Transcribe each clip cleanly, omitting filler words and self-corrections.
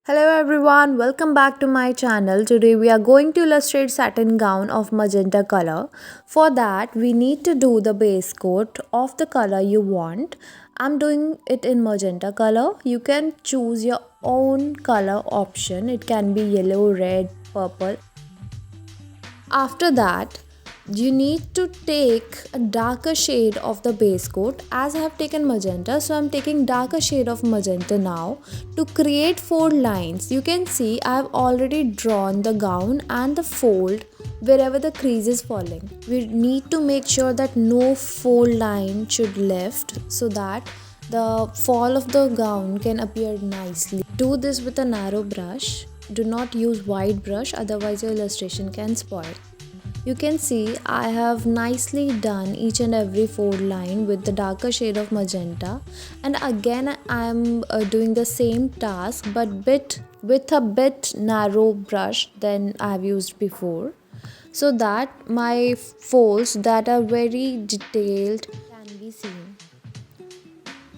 Hello everyone, welcome back to my channel. Today we are going to illustrate satin gown of magenta color. For that we need to do the base coat of the color you want. I'm doing it in magenta color. You can choose your own color option. It can be yellow, red, purple. After that, you need to take a darker shade of the base coat. As I have taken magenta, so I'm taking darker shade of magenta now to create four lines. You can see I have already drawn the gown and the fold wherever the crease is falling. We need to make sure that no fold line should left so that the fall of the gown can appear nicely. Do this with a narrow brush. Do not use wide brush, otherwise your illustration can spoil. You can see I have nicely done each and every fold line with the darker shade of magenta, and again I am doing the same task but with a bit narrow brush than I have used before, so that my folds that are very detailed can be seen.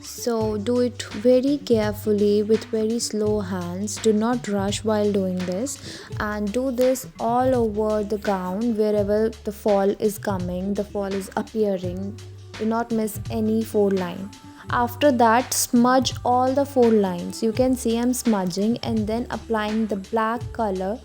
So do it very carefully with very slow hands. Do not rush while doing this, and do this all over the gown wherever the fall is coming, the fall is appearing. Do not miss any fold line. After that, smudge all the fold lines. You can see I'm smudging and then applying the black color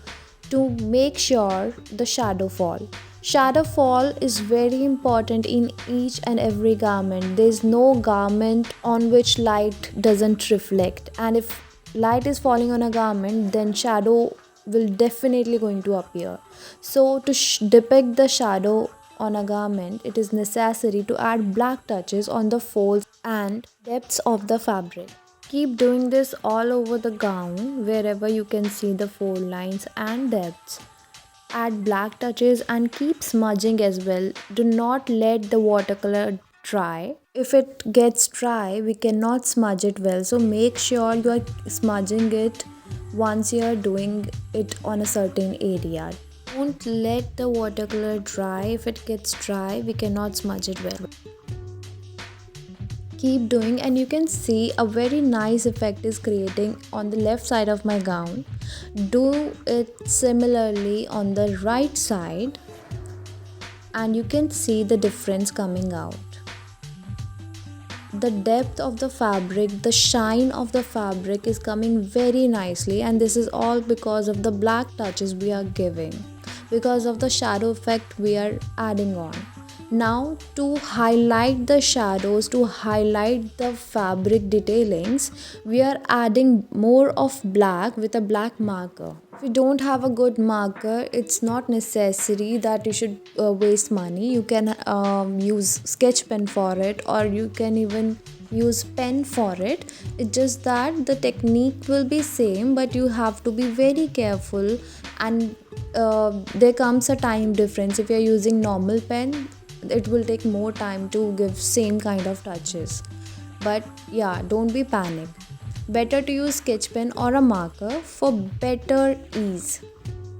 to make sure the shadow fall. Shadow fall is very important in each and every garment. There is no garment on which light doesn't reflect, and if light is falling on a garment, then shadow will definitely going to appear. So to depict the shadow on a garment, it is necessary to add black touches on the folds and depths of the fabric. Keep doing this all over the gown wherever you can see the fold lines and depths. Add black touches and keep smudging as well. Do not let the watercolor dry. If it gets dry, we cannot smudge it well. So make sure you are smudging it once you are doing it on a certain area. Don't let the watercolor dry. If it gets dry, we cannot smudge it well. Keep doing, and you can see a very nice effect is creating on the left side of my gown. Do it similarly on the right side, and you can see the difference coming out. The depth of the fabric, the shine of the fabric is coming very nicely, and this is all because of the black touches we are giving, because of the shadow effect we are adding on. Now to highlight the shadows, to highlight the fabric detailings, we are adding more of black with a black marker. If you don't have a good marker, it's not necessary that you should waste money. You can use sketch pen for it, or you can even use pen for it. It's just that the technique will be same, but you have to be very careful, and there comes a time difference. If you're using normal pen, it will take more time to give same kind of touches. But yeah, don't be panic. Better to use sketch pen or a marker for better ease.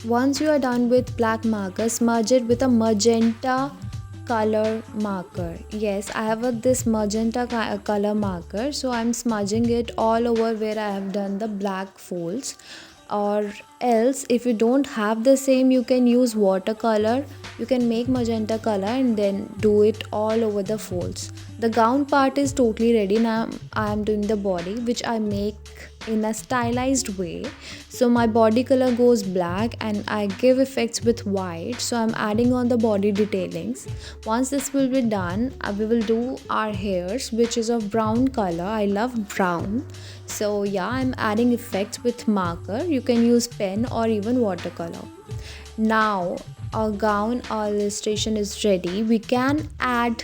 Once you are done with black marker, smudge it with a magenta color marker. Yes, I have this magenta color marker, so I'm smudging it all over where I have done the black folds. Or else, if you don't have the same, you can use watercolor. You can make magenta color and then do it all over the folds. The gown part is totally ready. Now I am doing the body, which I make in a stylized way. So my body color goes black and I give effects with white. So I'm adding on the body detailings. Once this will be done, we will do our hairs, which is of brown color. I love brown. So yeah, I'm adding effects with marker. You can use pen or even watercolor. Now our gown, our illustration is ready. We can add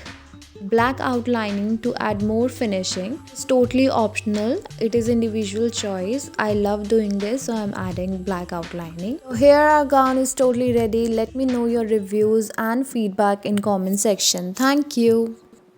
black outlining to add more finishing. It's totally optional. It is individual choice. I love doing this, so I'm adding black outlining. So here our gown is totally ready. Let me know your reviews and feedback in comment section. Thank you.